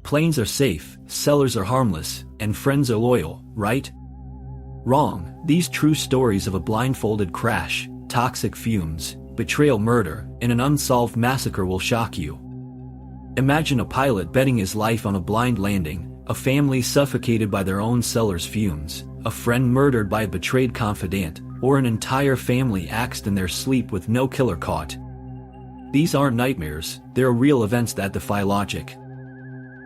Planes are safe, sellers are harmless, and friends are loyal, right? Wrong. These true stories of a blindfolded crash, toxic fumes, betrayal, murder, and an unsolved massacre will shock you. Imagine a pilot betting his life on a blind landing, a family suffocated by their own seller's fumes, a friend murdered by a betrayed confidant, or an entire family axed in their sleep with no killer caught. These aren't nightmares, they're real events that defy logic.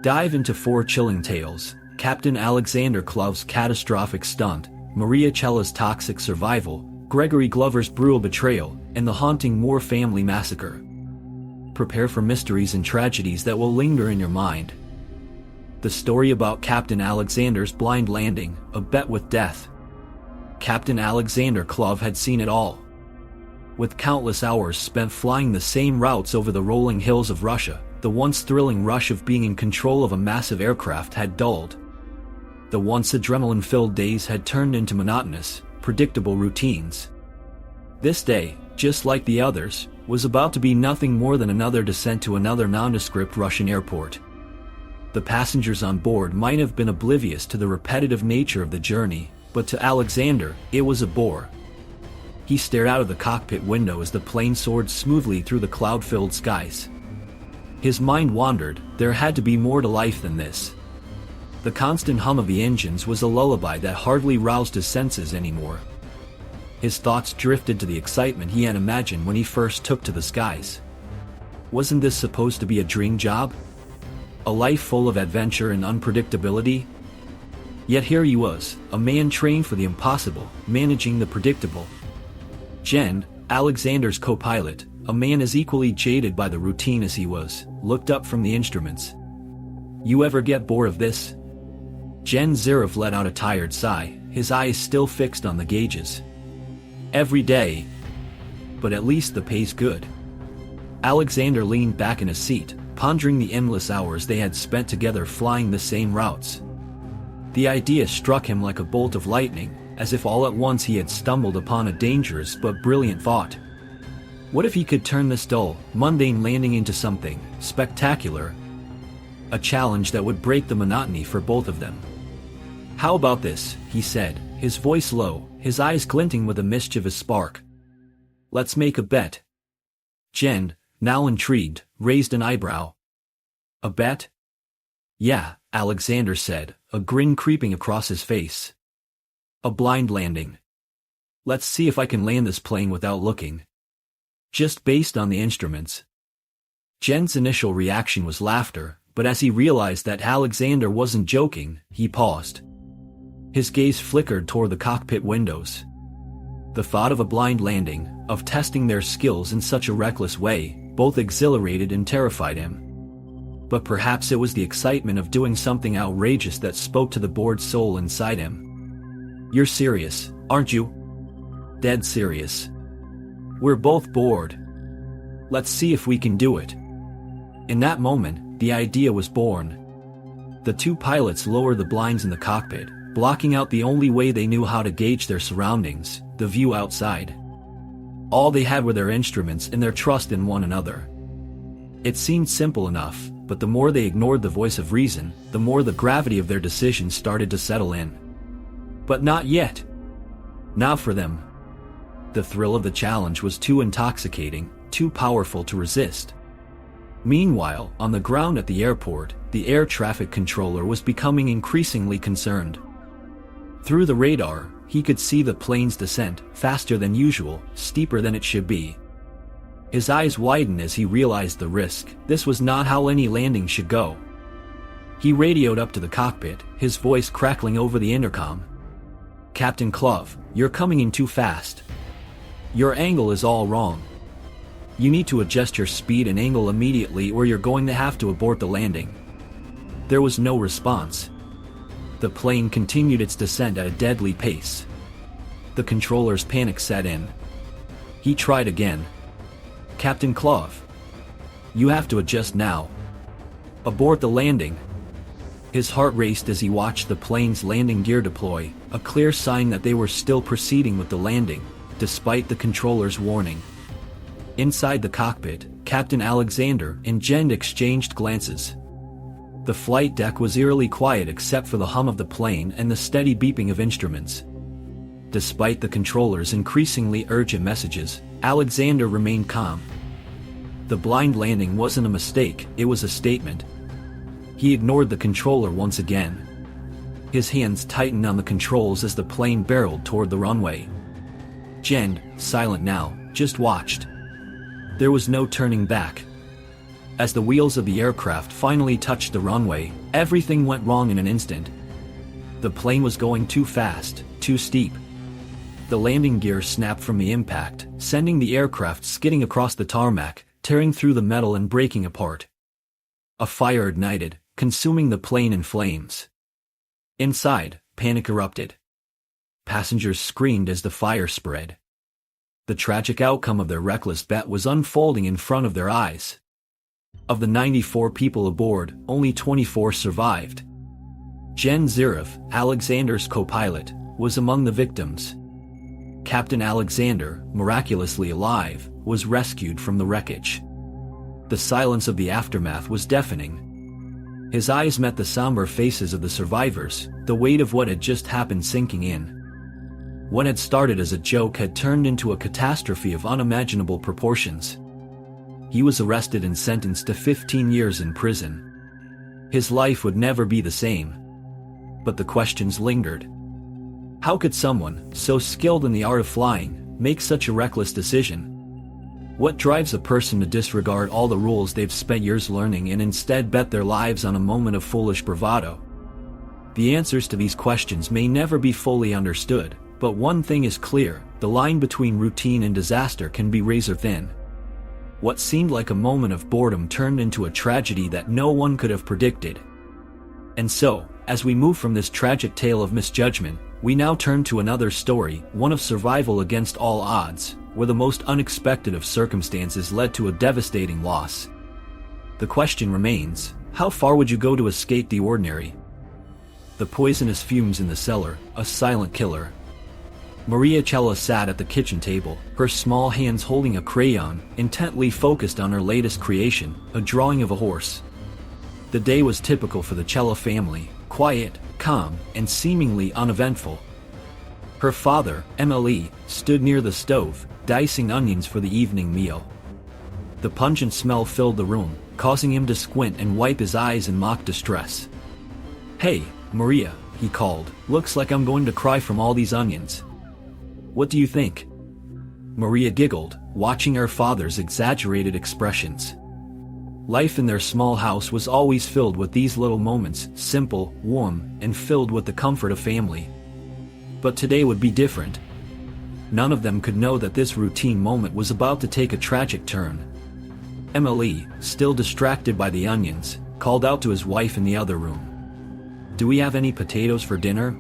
Dive into 4 chilling tales: Captain Alexander Cluv's catastrophic stunt, Maria Chela's toxic survival, Gregory Glover's brutal betrayal, and the haunting Moore family massacre. Prepare for mysteries and tragedies that will linger in your mind. The story about Captain Alexander's blind landing, a bet with death. Captain Alexander Cluv had seen it all. With countless hours spent flying the same routes over the rolling hills of Russia, the once thrilling rush of being in control of a massive aircraft had dulled. The once adrenaline-filled days had turned into monotonous, predictable routines. This day, just like the others, was about to be nothing more than another descent to another nondescript Russian airport. The passengers on board might have been oblivious to the repetitive nature of the journey, but to Alexander, it was a bore. He stared out of the cockpit window as the plane soared smoothly through the cloud-filled skies. His mind wandered. There had to be more to life than this. The constant hum of the engines was a lullaby that hardly roused his senses anymore. His thoughts drifted to the excitement he had imagined when he first took to the skies. Wasn't this supposed to be a dream job? A life full of adventure and unpredictability? Yet here he was, a man trained for the impossible, managing the predictable. Jen, Alexander's co-pilot, a man as equally jaded by the routine as he was, looked up from the instruments. "You ever get bored of this?" Jen Zirov let out a tired sigh, his eyes still fixed on the gauges. "Every day. But at least the pay's good." Alexander leaned back in his seat, pondering the endless hours they had spent together flying the same routes. The idea struck him like a bolt of lightning, as if all at once he had stumbled upon a dangerous but brilliant thought. What if he could turn this dull, mundane landing into something spectacular? A challenge that would break the monotony for both of them. "How about this?" he said, his voice low, his eyes glinting with a mischievous spark. "Let's make a bet." Jen, now intrigued, raised an eyebrow. "A bet?" "Yeah," Alexander said, a grin creeping across his face. "A blind landing. Let's see if I can land this plane without looking. Just based on the instruments." Jen's initial reaction was laughter, but as he realized that Alexander wasn't joking, he paused. His gaze flickered toward the cockpit windows. The thought of a blind landing, of testing their skills in such a reckless way, both exhilarated and terrified him. But perhaps it was the excitement of doing something outrageous that spoke to the bored soul inside him. "You're serious, aren't you?" "Dead serious. We're both bored. Let's see if we can do it." In that moment, the idea was born. The two pilots lowered the blinds in the cockpit, blocking out the only way they knew how to gauge their surroundings, the view outside. All they had were their instruments and their trust in one another. It seemed simple enough, but the more they ignored the voice of reason, the more the gravity of their decision started to settle in. But not yet. Not for them. The thrill of the challenge was too intoxicating, too powerful to resist. Meanwhile, on the ground at the airport, the air traffic controller was becoming increasingly concerned. Through the radar, he could see the plane's descent, faster than usual, steeper than it should be. His eyes widened as he realized the risk. This was not how any landing should go. He radioed up to the cockpit, his voice crackling over the intercom. "Captain Cluv, you're coming in too fast. Your angle is all wrong. You need to adjust your speed and angle immediately or you're going to have to abort the landing." There was no response. The plane continued its descent at a deadly pace. The controller's panic set in. He tried again. "Captain Cluv, you have to adjust now. Abort the landing." His heart raced as he watched the plane's landing gear deploy, a clear sign that they were still proceeding with the landing, despite the controller's warning. Inside the cockpit, Captain Alexander and Jen exchanged glances. The flight deck was eerily quiet except for the hum of the plane and the steady beeping of instruments. Despite the controller's increasingly urgent messages, Alexander remained calm. The blind landing wasn't a mistake, it was a statement. He ignored the controller once again. His hands tightened on the controls as the plane barreled toward the runway. Jen, silent now, just watched. There was no turning back. As the wheels of the aircraft finally touched the runway, everything went wrong in an instant. The plane was going too fast, too steep. The landing gear snapped from the impact, sending the aircraft skidding across the tarmac, tearing through the metal and breaking apart. A fire ignited, consuming the plane in flames. Inside, panic erupted. Passengers screamed as the fire spread. The tragic outcome of their reckless bet was unfolding in front of their eyes. Of the 94 people aboard, only 24 survived. Jen Zirov, Alexander's co-pilot, was among the victims. Captain Alexander, miraculously alive, was rescued from the wreckage. The silence of the aftermath was deafening. His eyes met the somber faces of the survivors, the weight of what had just happened sinking in. What had started as a joke had turned into a catastrophe of unimaginable proportions. He was arrested and sentenced to 15 years in prison. His life would never be the same. But the questions lingered. How could someone, so skilled in the art of flying, make such a reckless decision? What drives a person to disregard all the rules they've spent years learning and instead bet their lives on a moment of foolish bravado? The answers to these questions may never be fully understood, but one thing is clear: the line between routine and disaster can be razor thin. What seemed like a moment of boredom turned into a tragedy that no one could have predicted. And so, as we move from this tragic tale of misjudgment, we now turn to another story, one of survival against all odds, where the most unexpected of circumstances led to a devastating loss. The question remains, how far would you go to escape the ordinary? The poisonous fumes in the cellar, a silent killer. Maria Chela sat at the kitchen table, her small hands holding a crayon, intently focused on her latest creation, a drawing of a horse. The day was typical for the Chela family, quiet, calm, and seemingly uneventful. Her father, MLE, stood near the stove, dicing onions for the evening meal. The pungent smell filled the room, causing him to squint and wipe his eyes in mock distress. "Hey, Maria," he called, "looks like I'm going to cry from all these onions. What do you think?" Maria giggled, watching her father's exaggerated expressions. Life in their small house was always filled with these little moments, simple, warm, and filled with the comfort of family. But today would be different. None of them could know that this routine moment was about to take a tragic turn. Emily, still distracted by the onions, called out to his wife in the other room. "Do we have any potatoes for dinner?"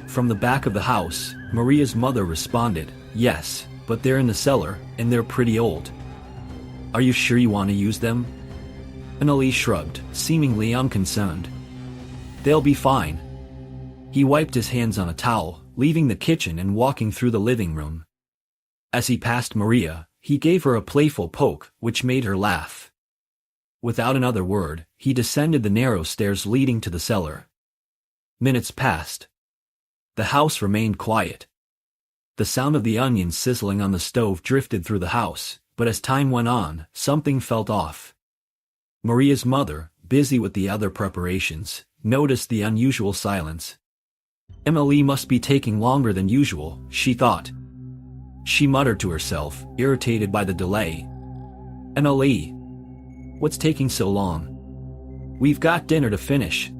From the back of the house, Maria's mother responded, "Yes, but they're in the cellar, and they're pretty old." "Are you sure you want to use them?" Emily shrugged, seemingly unconcerned. "They'll be fine." He wiped his hands on a towel, leaving the kitchen and walking through the living room. As he passed Maria, he gave her a playful poke, which made her laugh. Without another word, he descended the narrow stairs leading to the cellar. Minutes passed. The house remained quiet. The sound of the onions sizzling on the stove drifted through the house, but as time went on, something felt off. Maria's mother, busy with the other preparations, noticed the unusual silence. Emily must be taking longer than usual, she thought. She muttered to herself, irritated by the delay. "Emily, what's taking so long? We've got dinner to finish."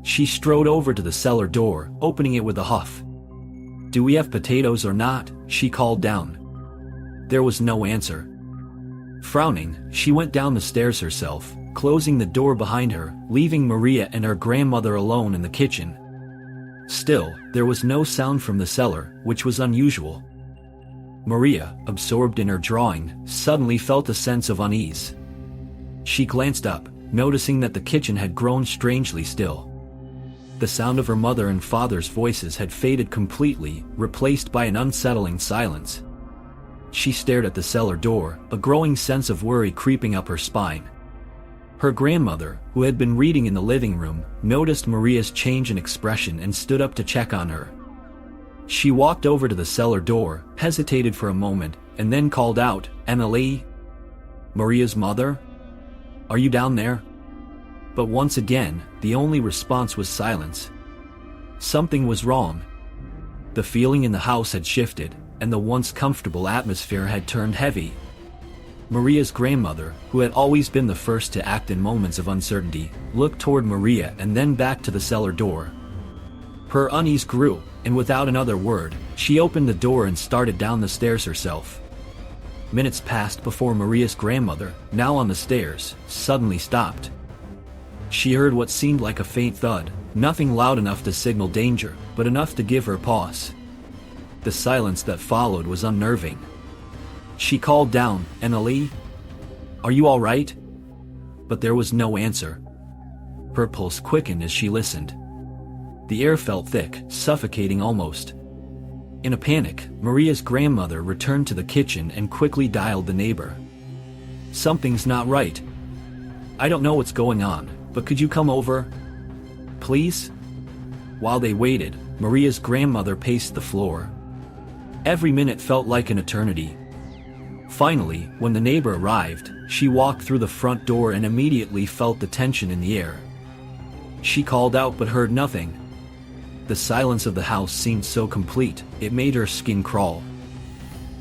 She strode over to the cellar door, opening it with a huff. "Do we have potatoes or not?" she called down. There was no answer. Frowning, she went down the stairs herself, closing the door behind her, leaving Maria and her grandmother alone in the kitchen. Still, there was no sound from the cellar, which was unusual. Maria, absorbed in her drawing, suddenly felt a sense of unease. She glanced up, noticing that the kitchen had grown strangely still. The sound of her mother and father's voices had faded completely, replaced by an unsettling silence. She stared at the cellar door, a growing sense of worry creeping up her spine. Her grandmother, who had been reading in the living room, noticed Maria's change in expression and stood up to check on her. She walked over to the cellar door, hesitated for a moment, and then called out, "Emily? Maria's mother? Are you down there?" But once again, the only response was silence. Something was wrong. The feeling in the house had shifted, and the once comfortable atmosphere had turned heavy. Maria's grandmother, who had always been the first to act in moments of uncertainty, looked toward Maria and then back to the cellar door. Her unease grew, and without another word, she opened the door and started down the stairs herself. Minutes passed before Maria's grandmother, now on the stairs, suddenly stopped. She heard what seemed like a faint thud, nothing loud enough to signal danger, but enough to give her pause. The silence that followed was unnerving. She called down, "Emily? Are you all right?" But there was no answer. Her pulse quickened as she listened. The air felt thick, suffocating almost. In a panic, Maria's grandmother returned to the kitchen and quickly dialed the neighbor. "Something's not right. I don't know what's going on, but could you come over? Please?" While they waited, Maria's grandmother paced the floor. Every minute felt like an eternity. Finally, when the neighbor arrived, she walked through the front door and immediately felt the tension in the air. She called out but heard nothing. The silence of the house seemed so complete, it made her skin crawl.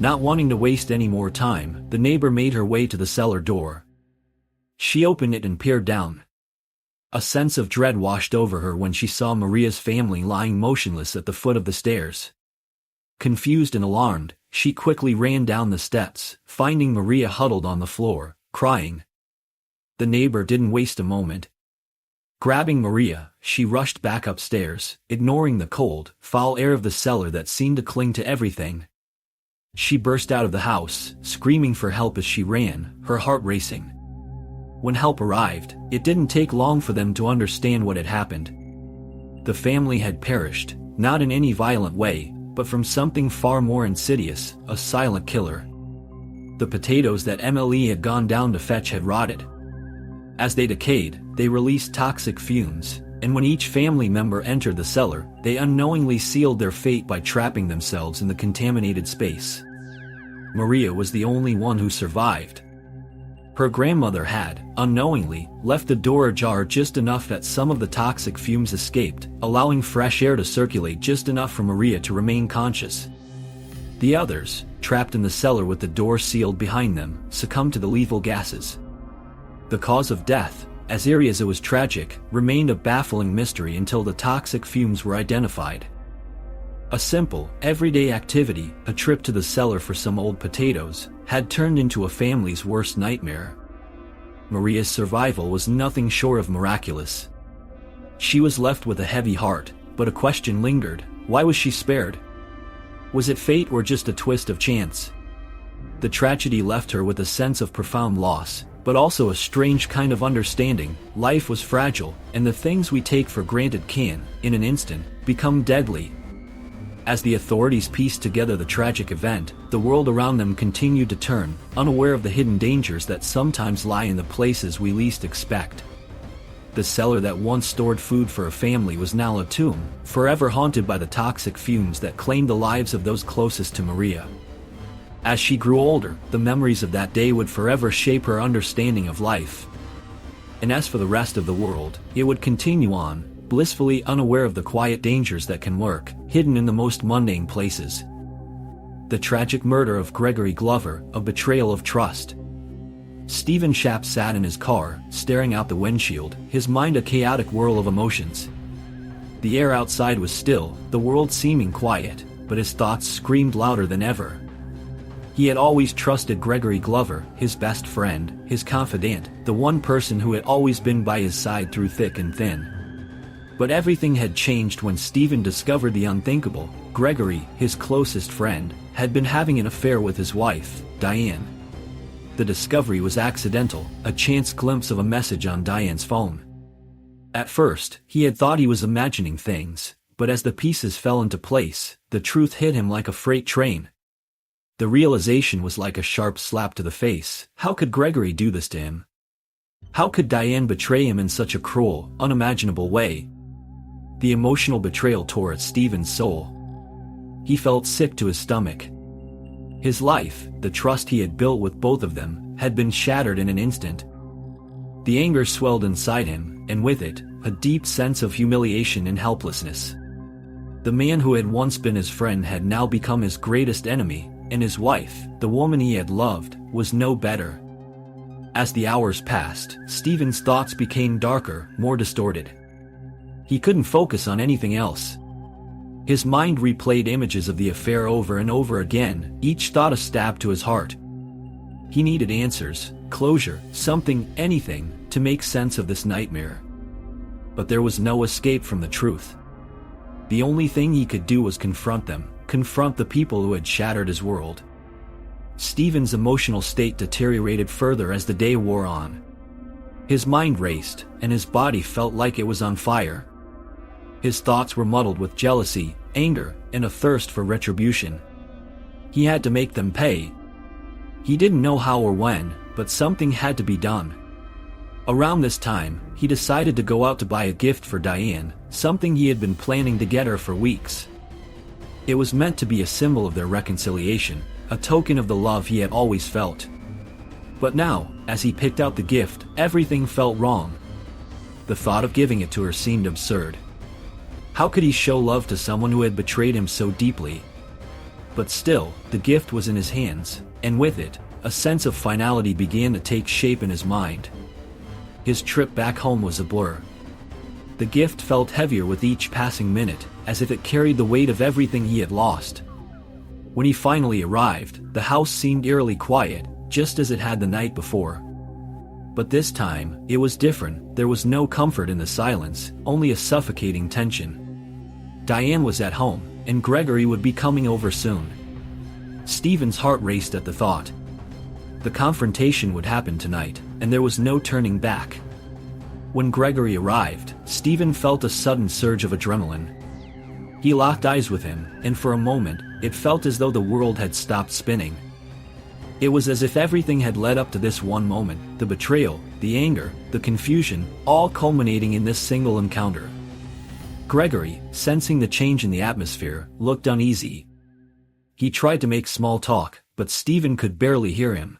Not wanting to waste any more time, the neighbor made her way to the cellar door. She opened it and peered down. A sense of dread washed over her when she saw Maria's family lying motionless at the foot of the stairs. Confused and alarmed, she quickly ran down the steps, finding Maria huddled on the floor, crying. The neighbor didn't waste a moment. Grabbing Maria, she rushed back upstairs, ignoring the cold, foul air of the cellar that seemed to cling to everything. She burst out of the house, screaming for help as she ran, her heart racing. When help arrived, it didn't take long for them to understand what had happened. The family had perished, not in any violent way, but from something far more insidious, a silent killer. The potatoes that Emily had gone down to fetch had rotted. As they decayed, they released toxic fumes, and when each family member entered the cellar, they unknowingly sealed their fate by trapping themselves in the contaminated space. Maria was the only one who survived. Her grandmother had, unknowingly, left the door ajar just enough that some of the toxic fumes escaped, allowing fresh air to circulate just enough for Maria to remain conscious. The others, trapped in the cellar with the door sealed behind them, succumbed to the lethal gases. The cause of death, as eerie as it was tragic, remained a baffling mystery until the toxic fumes were identified. A simple, everyday activity, a trip to the cellar for some old potatoes, had turned into a family's worst nightmare. Maria's survival was nothing short of miraculous. She was left with a heavy heart, but a question lingered: why was she spared? Was it fate or just a twist of chance? The tragedy left her with a sense of profound loss, but also a strange kind of understanding. Life was fragile, and the things we take for granted can, in an instant, become deadly. As the authorities pieced together the tragic event, the world around them continued to turn, unaware of the hidden dangers that sometimes lie in the places we least expect. The cellar that once stored food for a family was now a tomb, forever haunted by the toxic fumes that claimed the lives of those closest to Maria. As she grew older, the memories of that day would forever shape her understanding of life. And as for the rest of the world, it would continue on, blissfully unaware of the quiet dangers that can lurk, hidden in the most mundane places. The tragic murder of Gregory Glover, a betrayal of trust. Stephen Shapp sat in his car, staring out the windshield, his mind a chaotic whirl of emotions. The air outside was still, the world seeming quiet, but his thoughts screamed louder than ever. He had always trusted Gregory Glover, his best friend, his confidant, the one person who had always been by his side through thick and thin. But everything had changed when Stephen discovered the unthinkable. Gregory, his closest friend, had been having an affair with his wife, Diane. The discovery was accidental, a chance glimpse of a message on Diane's phone. At first, he had thought he was imagining things, but as the pieces fell into place, the truth hit him like a freight train. The realization was like a sharp slap to the face. How could Gregory do this to him? How could Diane betray him in such a cruel, unimaginable way? The emotional betrayal tore at Stephen's soul. He felt sick to his stomach. His life, the trust he had built with both of them, had been shattered in an instant. The anger swelled inside him, and with it, a deep sense of humiliation and helplessness. The man who had once been his friend had now become his greatest enemy, and his wife, the woman he had loved, was no better. As the hours passed, Stephen's thoughts became darker, more distorted. He couldn't focus on anything else. His mind replayed images of the affair over and over again, each thought a stab to his heart. He needed answers, closure, something, anything, to make sense of this nightmare. But there was no escape from the truth. The only thing he could do was confront them, confront the people who had shattered his world. Stephen's emotional state deteriorated further as the day wore on. His mind raced, and his body felt like it was on fire. His thoughts were muddled with jealousy, anger, and a thirst for retribution. He had to make them pay. He didn't know how or when, but something had to be done. Around this time, he decided to go out to buy a gift for Diane, something he had been planning to get her for weeks. It was meant to be a symbol of their reconciliation, a token of the love he had always felt. But now, as he picked out the gift, everything felt wrong. The thought of giving it to her seemed absurd. How could he show love to someone who had betrayed him so deeply? But still, the gift was in his hands, and with it, a sense of finality began to take shape in his mind. His trip back home was a blur. The gift felt heavier with each passing minute, as if it carried the weight of everything he had lost. When he finally arrived, the house seemed eerily quiet, just as it had the night before. But this time, it was different. There was no comfort in the silence, only a suffocating tension. Diane was at home, and Gregory would be coming over soon. Stephen's heart raced at the thought. The confrontation would happen tonight, and there was no turning back. When Gregory arrived, Stephen felt a sudden surge of adrenaline. He locked eyes with him, and for a moment, it felt as though the world had stopped spinning. It was as if everything had led up to this one moment, the betrayal, the anger, the confusion, all culminating in this single encounter. Gregory, sensing the change in the atmosphere, looked uneasy. He tried to make small talk, but Stephen could barely hear him.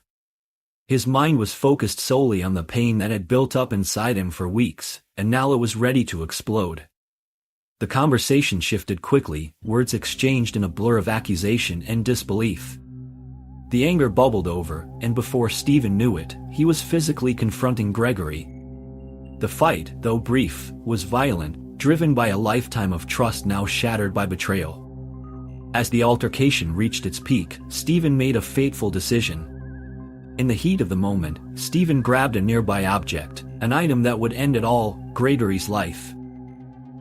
His mind was focused solely on the pain that had built up inside him for weeks, and now it was ready to explode. The conversation shifted quickly, words exchanged in a blur of accusation and disbelief. The anger bubbled over, and before Stephen knew it, he was physically confronting Gregory. The fight, though brief, was violent, driven by a lifetime of trust now shattered by betrayal. As the altercation reached its peak, Stephen made a fateful decision. In the heat of the moment, Stephen grabbed a nearby object, an item that would end it all, Gregory's life.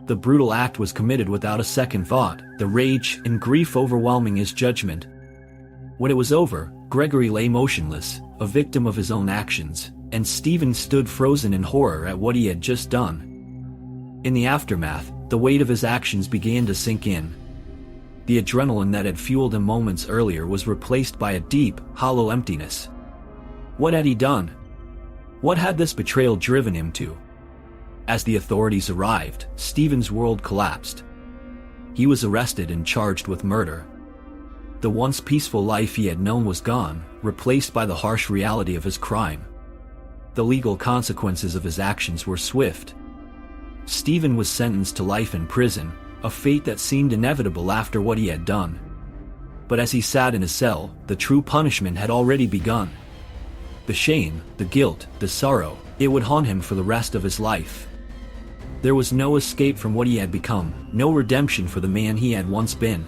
The brutal act was committed without a second thought, the rage and grief overwhelming his judgment. When it was over, Gregory lay motionless, a victim of his own actions, and Stephen stood frozen in horror at what he had just done. In the aftermath, the weight of his actions began to sink in. The adrenaline that had fueled him moments earlier was replaced by a deep, hollow emptiness. What had he done? What had this betrayal driven him to? As the authorities arrived, Stephen's world collapsed. He was arrested and charged with murder. The once peaceful life he had known was gone, replaced by the harsh reality of his crime. The legal consequences of his actions were swift. Stephen was sentenced to life in prison, a fate that seemed inevitable after what he had done. But as he sat in his cell, the true punishment had already begun. The shame, the guilt, the sorrow, it would haunt him for the rest of his life. There was no escape from what he had become, no redemption for the man he had once been.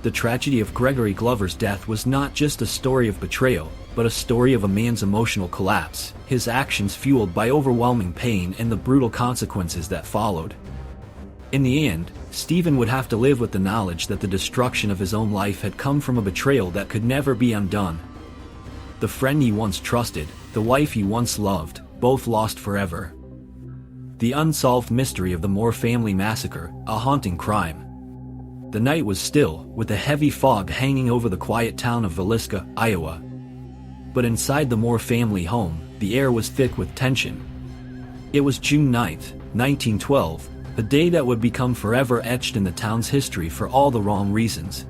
The tragedy of Gregory Glover's death was not just a story of betrayal, but a story of a man's emotional collapse, his actions fueled by overwhelming pain and the brutal consequences that followed. In the end, Stephen would have to live with the knowledge that the destruction of his own life had come from a betrayal that could never be undone. The friend he once trusted, the wife he once loved, both lost forever. The unsolved mystery of the Moore family massacre, a haunting crime. The night was still, with a heavy fog hanging over the quiet town of Villisca, Iowa. But inside the Moore family home, the air was thick with tension. It was June 9, 1912, a day that would become forever etched in the town's history for all the wrong reasons.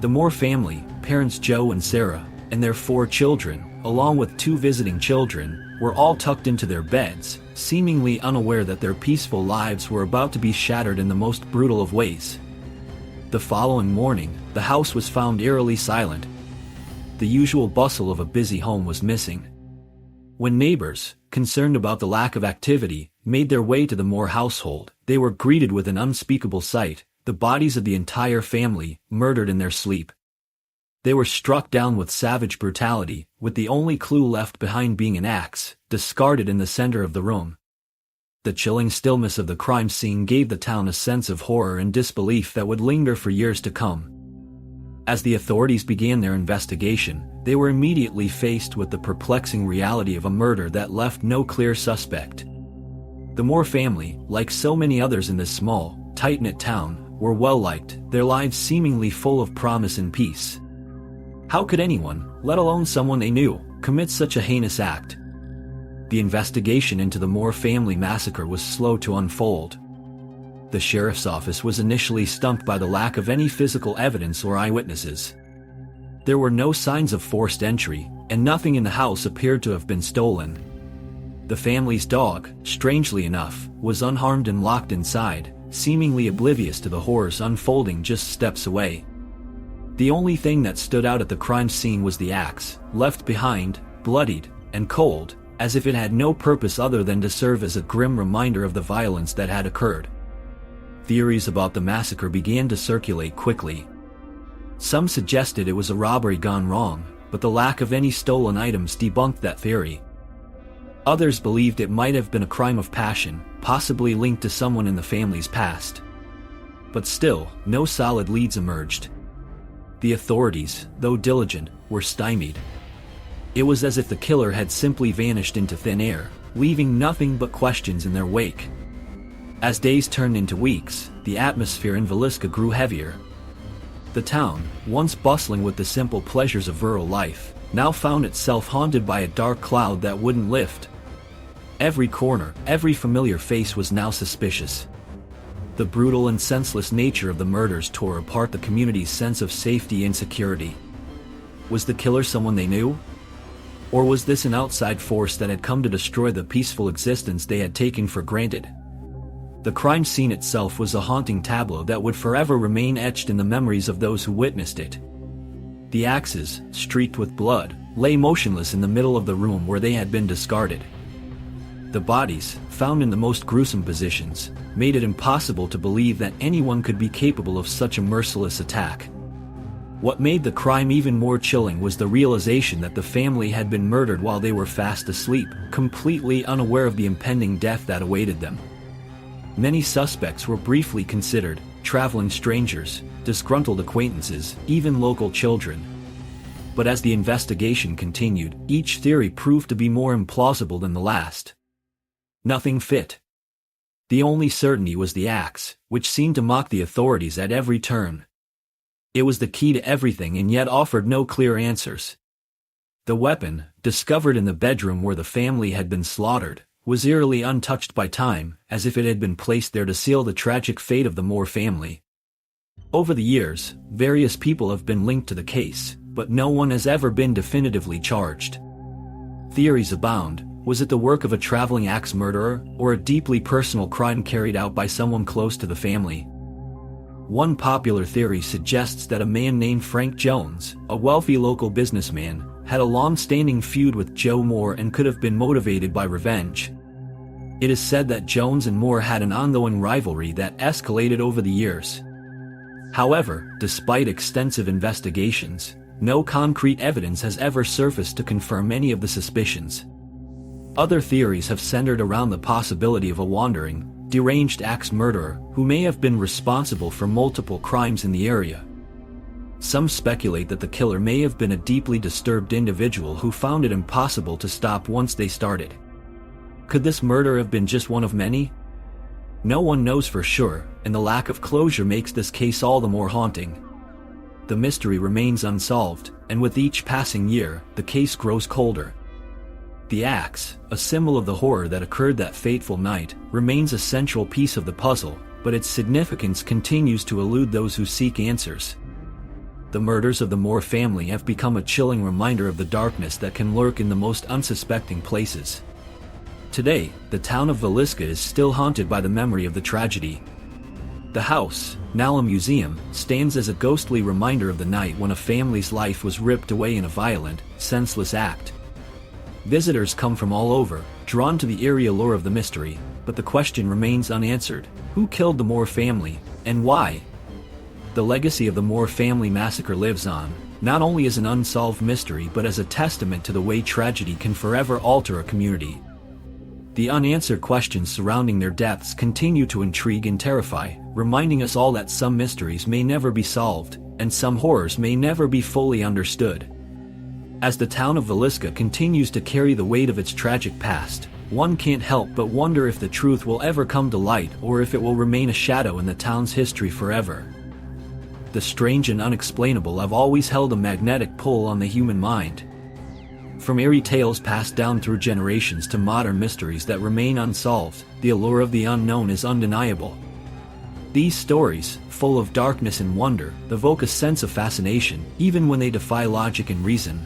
The Moore family, parents Joe and Sarah, and their 4 children, along with 2 visiting children, were all tucked into their beds, seemingly unaware that their peaceful lives were about to be shattered in the most brutal of ways. The following morning, the house was found eerily silent. The usual bustle of a busy home was missing. When neighbors, concerned about the lack of activity, made their way to the Moore household, they were greeted with an unspeakable sight: the bodies of the entire family, murdered in their sleep. They were struck down with savage brutality, with the only clue left behind being an axe, discarded in the center of the room. The chilling stillness of the crime scene gave the town a sense of horror and disbelief that would linger for years to come. As the authorities began their investigation, they were immediately faced with the perplexing reality of a murder that left no clear suspect. The Moore family, like so many others in this small, tight-knit town, were well-liked, their lives seemingly full of promise and peace. How could anyone, let alone someone they knew, commit such a heinous act? The investigation into the Moore family massacre was slow to unfold. The sheriff's office was initially stumped by the lack of any physical evidence or eyewitnesses. There were no signs of forced entry, and nothing in the house appeared to have been stolen. The family's dog, strangely enough, was unharmed and locked inside, seemingly oblivious to the horrors unfolding just steps away. The only thing that stood out at the crime scene was the axe, left behind, bloodied, and cold, as if it had no purpose other than to serve as a grim reminder of the violence that had occurred. Theories about the massacre began to circulate quickly. Some suggested it was a robbery gone wrong, but the lack of any stolen items debunked that theory. Others believed it might have been a crime of passion, possibly linked to someone in the family's past. But still, no solid leads emerged. The authorities, though diligent, were stymied. It was as if the killer had simply vanished into thin air, leaving nothing but questions in their wake. As days turned into weeks, the atmosphere in Villisca grew heavier. The town, once bustling with the simple pleasures of rural life, now found itself haunted by a dark cloud that wouldn't lift. Every corner, every familiar face was now suspicious. The brutal and senseless nature of the murders tore apart the community's sense of safety and security. Was the killer someone they knew? Or was this an outside force that had come to destroy the peaceful existence they had taken for granted? The crime scene itself was a haunting tableau that would forever remain etched in the memories of those who witnessed it. The axes, streaked with blood, lay motionless in the middle of the room where they had been discarded. The bodies, found in the most gruesome positions, made it impossible to believe that anyone could be capable of such a merciless attack. What made the crime even more chilling was the realization that the family had been murdered while they were fast asleep, completely unaware of the impending death that awaited them. Many suspects were briefly considered: traveling strangers, disgruntled acquaintances, even local children. But as the investigation continued, each theory proved to be more implausible than the last. Nothing fit. The only certainty was the axe, which seemed to mock the authorities at every turn. It was the key to everything and yet offered no clear answers. The weapon, discovered in the bedroom where the family had been slaughtered, was eerily untouched by time, as if it had been placed there to seal the tragic fate of the Moore family. Over the years, various people have been linked to the case, but no one has ever been definitively charged. Theories abound. Was it the work of a traveling axe murderer, or a deeply personal crime carried out by someone close to the family? One popular theory suggests that a man named Frank Jones, a wealthy local businessman, had a long-standing feud with Joe Moore and could have been motivated by revenge. It is said that Jones and Moore had an ongoing rivalry that escalated over the years. However, despite extensive investigations, no concrete evidence has ever surfaced to confirm any of the suspicions. Other theories have centered around the possibility of a wandering, deranged axe murderer who may have been responsible for multiple crimes in the area. Some speculate that the killer may have been a deeply disturbed individual who found it impossible to stop once they started. Could this murder have been just one of many? No one knows for sure, and the lack of closure makes this case all the more haunting. The mystery remains unsolved, and with each passing year, the case grows colder. The axe, a symbol of the horror that occurred that fateful night, remains a central piece of the puzzle, but its significance continues to elude those who seek answers. The murders of the Moore family have become a chilling reminder of the darkness that can lurk in the most unsuspecting places. Today, the town of Villisca is still haunted by the memory of the tragedy. The house, now a museum, stands as a ghostly reminder of the night when a family's life was ripped away in a violent, senseless act. Visitors come from all over, drawn to the eerie allure of the mystery, but the question remains unanswered: who killed the Moore family, and why? The legacy of the Moore family massacre lives on, not only as an unsolved mystery but as a testament to the way tragedy can forever alter a community. The unanswered questions surrounding their deaths continue to intrigue and terrify, reminding us all that some mysteries may never be solved, and some horrors may never be fully understood. As the town of Villisca continues to carry the weight of its tragic past, one can't help but wonder if the truth will ever come to light or if it will remain a shadow in the town's history forever. The strange and unexplainable have always held a magnetic pull on the human mind. From eerie tales passed down through generations to modern mysteries that remain unsolved, the allure of the unknown is undeniable. These stories, full of darkness and wonder, evoke a sense of fascination, even when they defy logic and reason.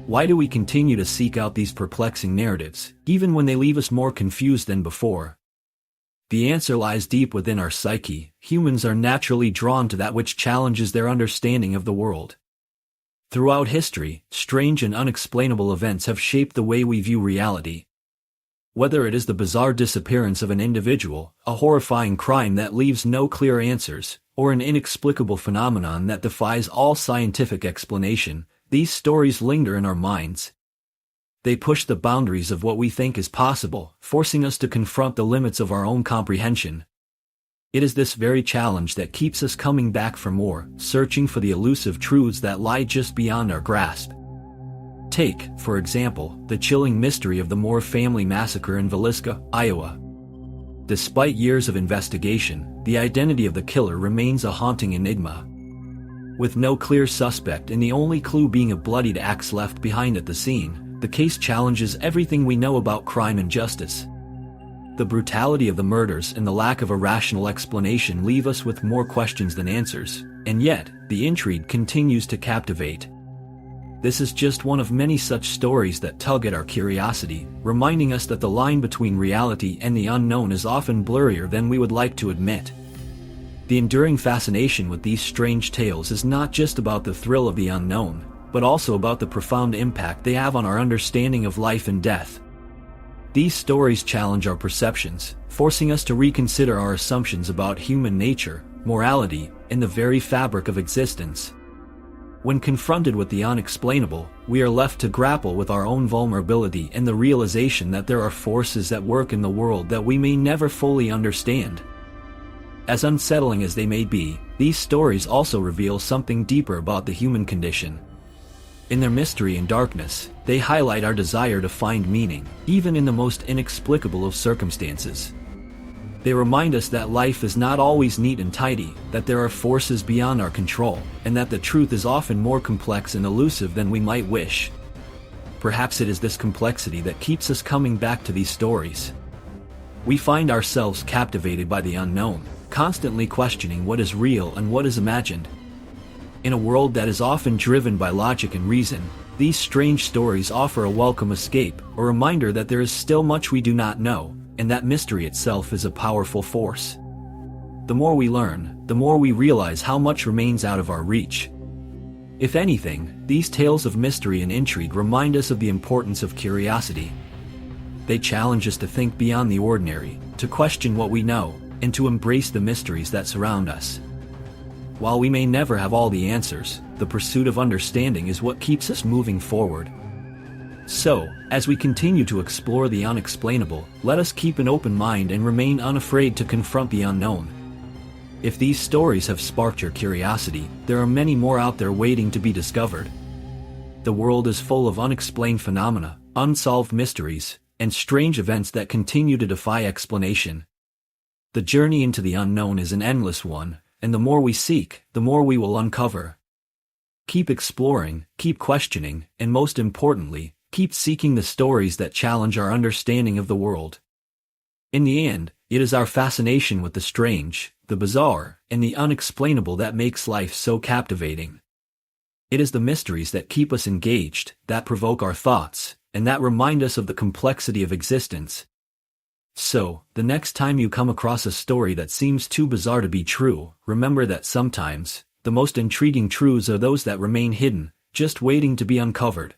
Why do we continue to seek out these perplexing narratives, even when they leave us more confused than before? The answer lies deep within our psyche. Humans are naturally drawn to that which challenges their understanding of the world. Throughout history, strange and unexplainable events have shaped the way we view reality. Whether it is the bizarre disappearance of an individual, a horrifying crime that leaves no clear answers, or an inexplicable phenomenon that defies all scientific explanation, these stories linger in our minds. They push the boundaries of what we think is possible, forcing us to confront the limits of our own comprehension. It is this very challenge that keeps us coming back for more, searching for the elusive truths that lie just beyond our grasp. Take, for example, the chilling mystery of the Moore family massacre in Villisca, Iowa. Despite years of investigation, the identity of the killer remains a haunting enigma. With no clear suspect and the only clue being a bloodied axe left behind at the scene, the case challenges everything we know about crime and justice. The brutality of the murders and the lack of a rational explanation leave us with more questions than answers, and yet, the intrigue continues to captivate. This is just one of many such stories that tug at our curiosity, reminding us that the line between reality and the unknown is often blurrier than we would like to admit. The enduring fascination with these strange tales is not just about the thrill of the unknown, but also about the profound impact they have on our understanding of life and death. These stories challenge our perceptions, forcing us to reconsider our assumptions about human nature, morality, and the very fabric of existence. When confronted with the unexplainable, we are left to grapple with our own vulnerability and the realization that there are forces at work in the world that we may never fully understand. As unsettling as they may be, these stories also reveal something deeper about the human condition. In their mystery and darkness, they highlight our desire to find meaning, even in the most inexplicable of circumstances. They remind us that life is not always neat and tidy, that there are forces beyond our control, and that the truth is often more complex and elusive than we might wish. Perhaps it is this complexity that keeps us coming back to these stories. We find ourselves captivated by the unknown, constantly questioning what is real and what is imagined. In a world that is often driven by logic and reason, these strange stories offer a welcome escape, a reminder that there is still much we do not know, and that mystery itself is a powerful force. The more we learn, the more we realize how much remains out of our reach. If anything, these tales of mystery and intrigue remind us of the importance of curiosity. They challenge us to think beyond the ordinary, to question what we know, and to embrace the mysteries that surround us. While we may never have all the answers, the pursuit of understanding is what keeps us moving forward. So, as we continue to explore the unexplainable, let us keep an open mind and remain unafraid to confront the unknown. If these stories have sparked your curiosity, there are many more out there waiting to be discovered. The world is full of unexplained phenomena, unsolved mysteries, and strange events that continue to defy explanation. The journey into the unknown is an endless one, and the more we seek, the more we will uncover. Keep exploring, keep questioning, and most importantly, keep seeking the stories that challenge our understanding of the world. In the end, it is our fascination with the strange, the bizarre, and the unexplainable that makes life so captivating. It is the mysteries that keep us engaged, that provoke our thoughts, and that remind us of the complexity of existence. So, the next time you come across a story that seems too bizarre to be true, remember that sometimes, the most intriguing truths are those that remain hidden, just waiting to be uncovered.